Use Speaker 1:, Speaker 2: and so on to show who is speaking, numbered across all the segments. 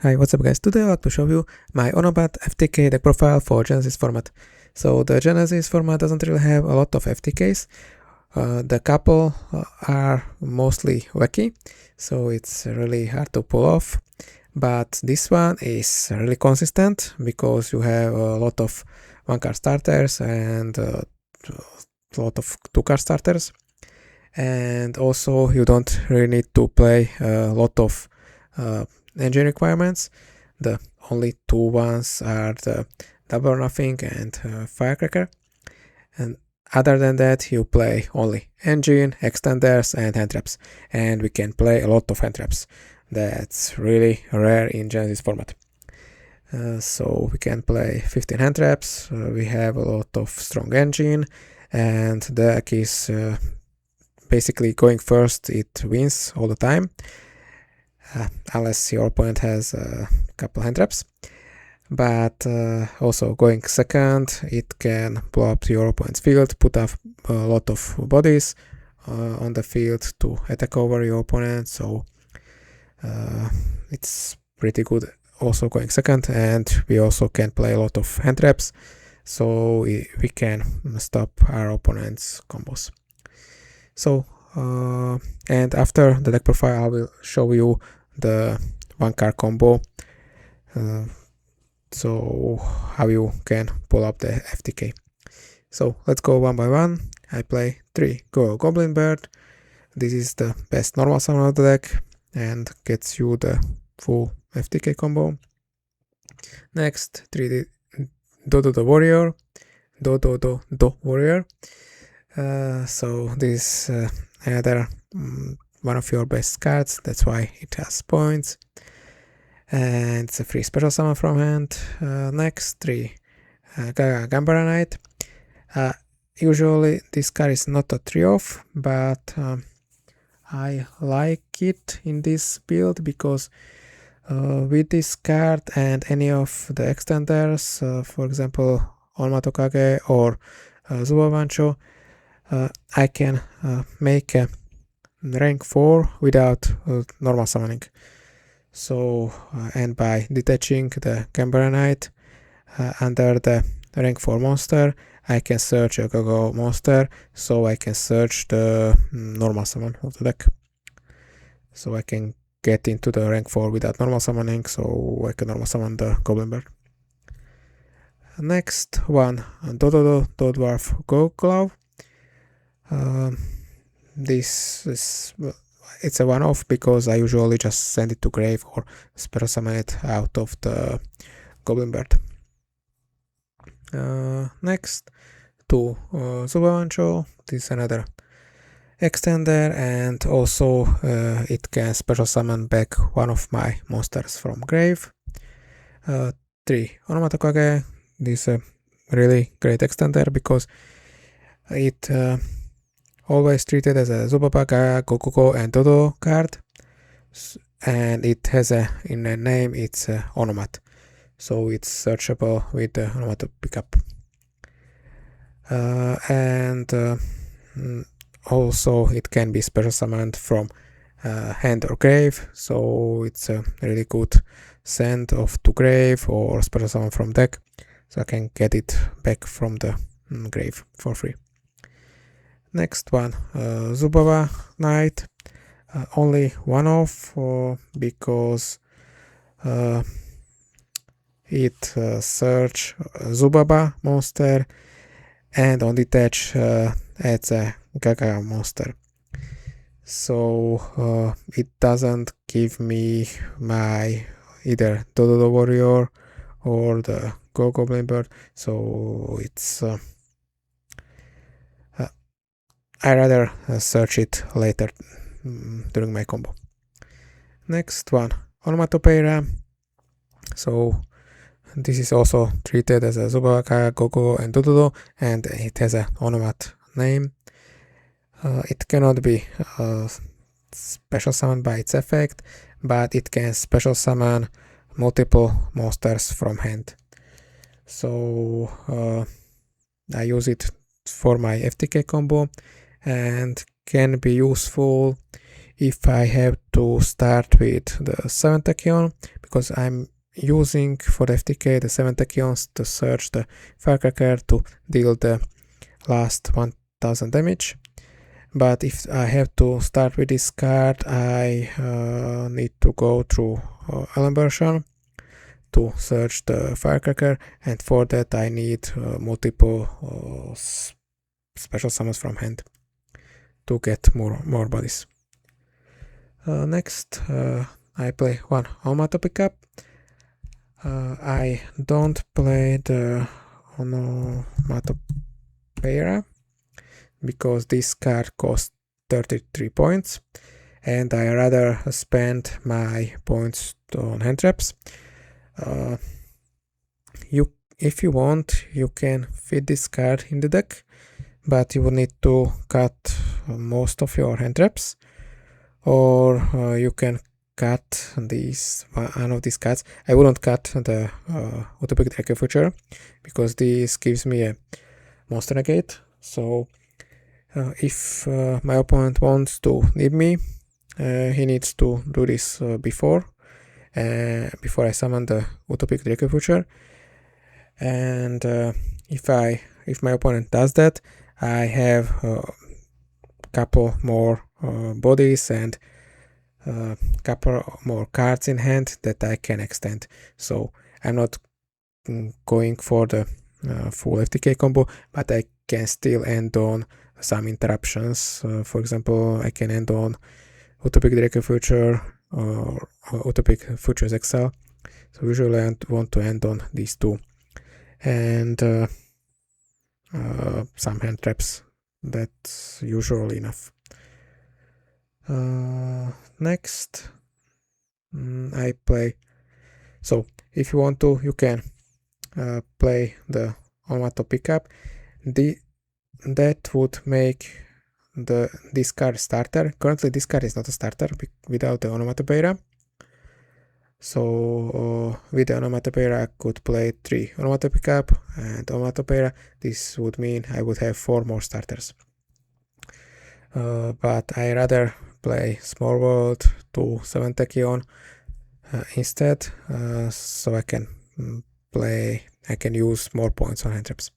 Speaker 1: Hi, what's up guys? Today I'd like to show you my Onomat FTK deck profile for Genesis format. So the Genesis format doesn't really have a lot of FTKs. The couple are mostly wacky, so it's really hard to pull off. But this one is really consistent because you have a lot of one-card starters and a lot of two-card starters. And also you don't really need to play a lot of engine requirements. The only two ones are the Double or Nothing and Firecracker, and other than that you play only engine, extenders and hand traps, and we can play a lot of hand traps. That's really rare in Genesis format. So we can play 15 hand traps, we have a lot of strong engine, and the deck is basically going first, it wins all the time. Unless your opponent has a couple hand traps, but also going second, it can blow up your opponent's field, put up a lot of bodies on the field to attack over your opponent, so it's pretty good also going second. And we also can play a lot of hand traps, so we can stop our opponent's combos. So and after the deck profile I will show you the one card combo, so how you can pull up the FTK. So let's go one by one. I play 3 Goblin Bird. This is the best normal summon of the deck and gets you the full FTK combo. Next, 3 Dodo Warrior. Dodo Warrior. So this is another one of your best cards, that's why it has points, and it's a free special summon from hand. Next, 3 Gambara Knight. Usually this card is not a 3-off, but I like it in this build because with this card and any of the extenders, for example Onomat FTK or Zubabancho, I can make a rank 4 without normal summoning. So and by detaching the Gambara Knight under the rank 4 monster, I can search a Go monster, so I can search the normal summon of the deck. So I can get into the rank 4 without normal summoning, so I can normal summon the Goblin Bird. Next one, Dodo Dwarf Go Glove. This is, it's a one-off because I usually just send it to grave or special summon it out of the Goblin Bird. Next, 2 Zubabancho. This is another extender, and also it can special summon back one of my monsters from grave. 3 Onomat FTK. This is a really great extender because it always treated as a Zubabaga, Gokugo and Dodo card, and it has in the name it's Onomat, so it's searchable with the Onomat pickup. And also it can be special summoned from hand or grave, so it's a really good send off to grave or special summon from deck, so I can get it back from the grave for free. Next one, Zubaba Knight. Only one off because it search Zubaba monster and on detach adds a Gaga monster. So it doesn't give me my either Dodo Warrior or the Goblin Bird, so it's I rather search it later during my combo. Next one, Onomatopeira. So this is also treated as a Zubaka, Gogo and Dodo, and it has a Onomat name. It cannot be special summoned by its effect, but it can special summon multiple monsters from hand. So I use it for my FTK combo, and can be useful if I have to start with the 7th Tachyon, because I'm using for the FTK the 7 tachyons to search the firecracker to deal the last 1000 damage. But if I have to start with this card, I need to go through Allen version to search the firecracker, and for that I need multiple special summons from hand to get more bodies. Next, I play one Onomat pickup. I don't play the Onomat because this card costs 33 points, and I rather spend my points on hand traps. If you want, you can fit this card in the deck, but you will need to cut most of your hand traps, or you can cut one of these cards. I wouldn't cut the Utopic Draco Future because this gives me a monster negate. So if my opponent wants to nib me, he needs to do this before I summon the Utopic Draco Future. And if my opponent does that, I have a couple more bodies and a couple more cards in hand that I can extend. So I'm not going for the full FTK combo, but I can still end on some interruptions. For example, I can end on Utopic Draco Future or Utopic Futures Exile. So usually I want to end on these two, and some hand traps. That's usually enough. Next, I play. So if you want to, you can play the Onomat pickup. That would make this card starter. Currently, this card is not a starter without the Onomatopoeia. So with the Onomatopoeia, I could play 3 Onomat pickup and Onomatopoeia. This would mean I would have 4 more starters. But I rather play Small World to 7 tachyon instead, so I can use more points on hand traps.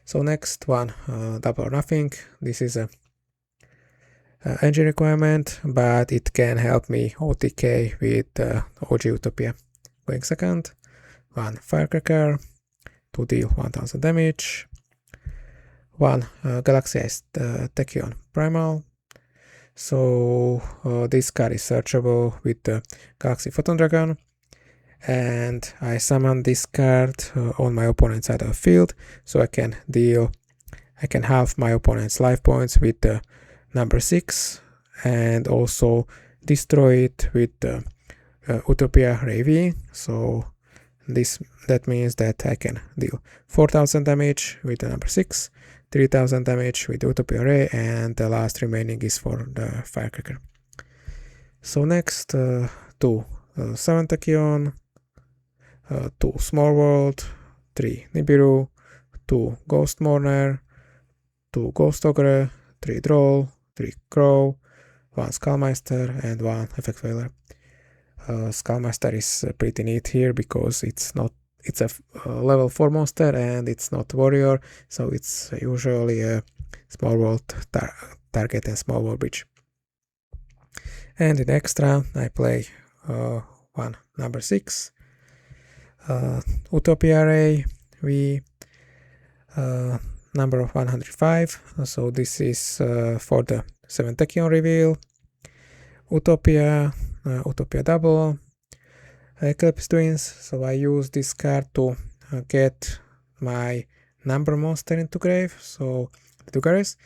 Speaker 1: So next one, Double or Nothing. This is a engine requirement, but it can help me OTK with OG Utopia. Going second, one Firecracker to deal 1000 damage, one Galaxy Ice Tachyon Primal. So this card is searchable with the Galaxy Photon Dragon, and I summon this card on my opponent's side of the field, so I can halve my opponent's life points with the number 6, and also destroy it with the Utopia Ray V. So that means that I can deal 4000 damage with the number 6, 3000 damage with Utopia Ray, and the last remaining is for the Firecracker. So next, 2 7 Tachyon, 2 Small World, 3 Nibiru, 2 Ghost Mourner, 2 Ghost Ogre, 3 Droll, 3 Crow, 1 Skullmeister, and 1 Effect Veiler. Skullmeister is pretty neat here because it's a level 4 monster and it's not warrior, so it's usually a Small World target and Small World bridge. And in extra, I play 1 number 6 Utopia Ray V, number of 105, so this is for the 7 tachyon reveal. Utopia Double, Eclipse Twins, so I use this card to get my number monster into grave, so Dugares,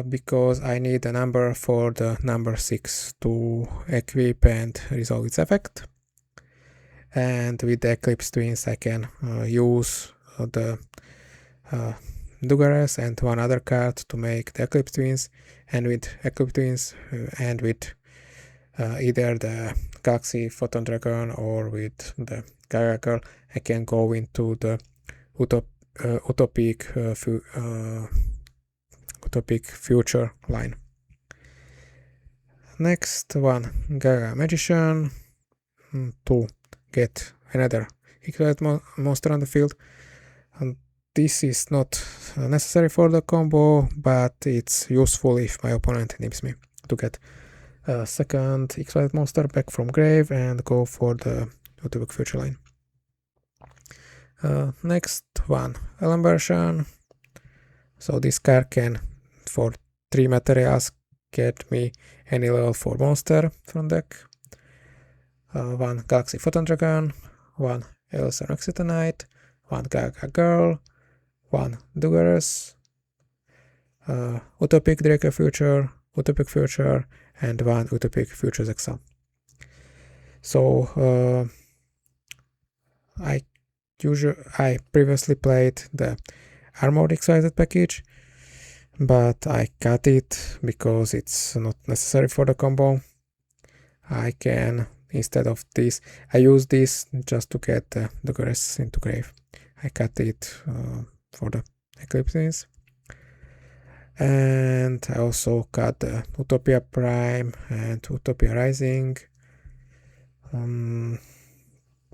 Speaker 1: because I need a number for the number 6 to equip and resolve its effect. And with the Eclipse Twins I can use the Dugares and one other card to make the Eclipse Twins, and with Eclipse Twins and with either the Galaxy Photon Dragon or with the Gaia Girl, I can go into the Utopic Future line. Next one, Gaia Magician, to get another equivalent monster on the field. And this is not necessary for the combo, but it's useful if my opponent needs me to get a second equivalent monster back from grave and go for the Utopic Future line. Next one, Ellen version. So this card can, for 3 materials, get me any level 4 monster from deck. 1 Galaxy Photon Dragon, 1 Elsa Exeter Knight, 1 Gaga Girl, 1 Dugares, Utopic Draco Future, Utopic Future, and 1 Utopic Futures Exile. So I previously played the Armored Excited package, but I cut it because it's not necessary for the combo. I can, instead of this, I use this just to get the Dugares into grave. I cut it for the Eclipses. And I also cut the Utopia Prime and Utopia Rising,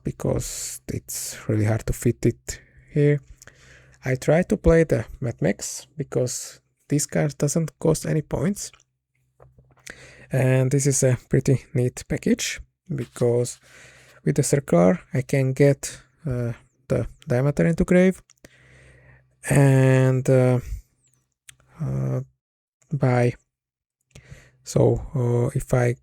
Speaker 1: because it's really hard to fit it here. I try to play the Mad Max because this card doesn't cost any points. And this is a pretty neat package because with the circular I can get the diameter into grave, and if I,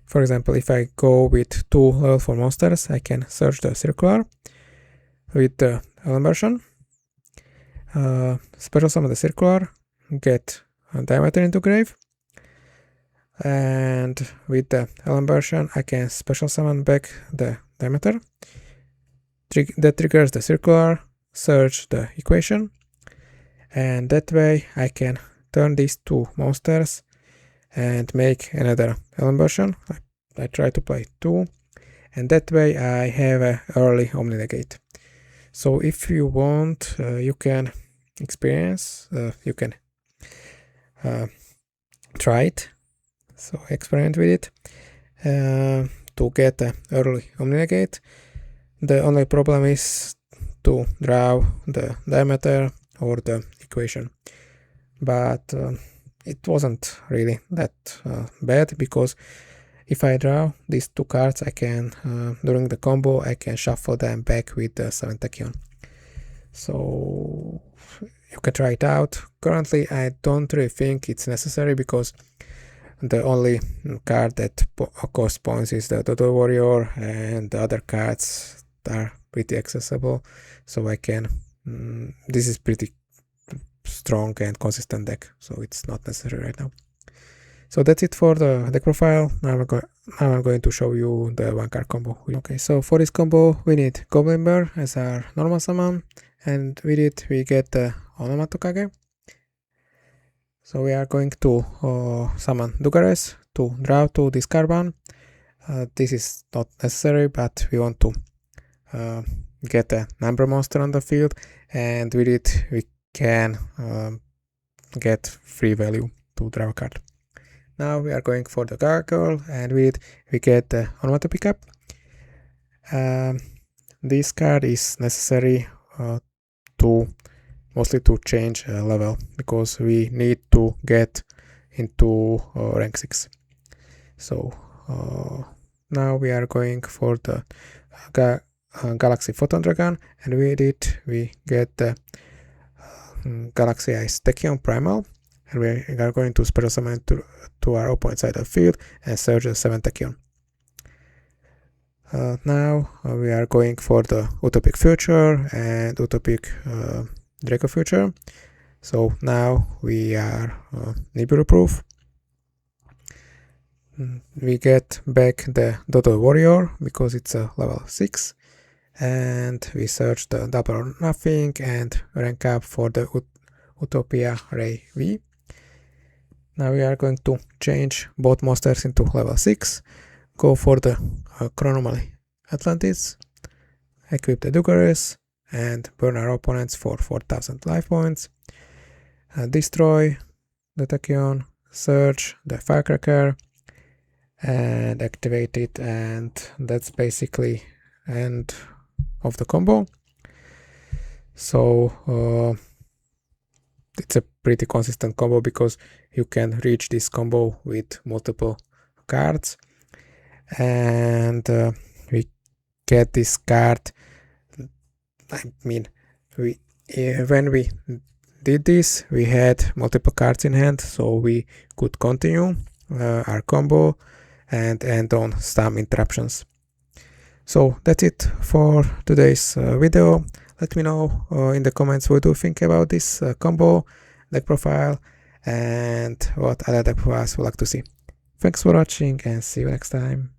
Speaker 1: for example, if I go with 2 level 4 monsters, I can search the circular with the Ellen version, special summon the circular, get a diameter into grave, and with the Ellen version I can special summon back the diameter. That triggers the circular, search the equation, and that way I can turn these 2 monsters and make another Ellen version. I try to play 2, and that way I have an early Omni Negate. So if you want, you can experience, you can try it, so experiment with it to get an early Omni Negate. The only problem is to draw the diameter or the equation, but it wasn't really that bad, because if I draw these 2 cards, I can, during the combo, I can shuffle them back with the 7 Tachyon. So you can try it out. Currently, I don't really think it's necessary, because the only card that costs points is the Dodo Warrior, and the other cards are pretty accessible. So I can, this is pretty strong and consistent deck, so it's not necessary right now. So that's it for the deck profile. Now I'm going to show you the 1 card combo. Okay, so for this combo we need Goblin Bear as our normal summon, and with it we get the Onomat FTK. So we are going to summon Dugares to draw to discard 1. This is not necessary, but we want to get a number monster on the field, and with it we can get free value to draw a card. Now we are going for the Gargoyle, and with it we get the Onomat pickup. This card is necessary mostly to change level, because we need to get into rank 6. So now we are going for the Galaxy Photon Dragon, and with it we get the Galaxy Ice Tachyon Primal, and we are going to special summon to our opponent side of the field and search the 7 Tachyon. Now we are going for the Utopic Future and Utopic Draco Future. So now we are Nibiru proof. We get back the Dodo Warrior because it's a level 6, and we search the double or nothing and rank up for the Utopia Ray V. Now we are going to change both monsters into level 6, go for the Chronomaly Atlantis, equip the Dugares, and burn our opponents for 4000 life points. Destroy the Tachyon, search the Firecracker, and activate it, and that's basically end of the combo. So it's a pretty consistent combo because you can reach this combo with multiple cards, and we get this card. I mean, when we did this, we had multiple cards in hand, so we could continue our combo and end on some interruptions. So that's it for today's video. Let me know in the comments what you think about this combo, deck profile, and what other deck profiles would like to see. Thanks for watching, and see you next time.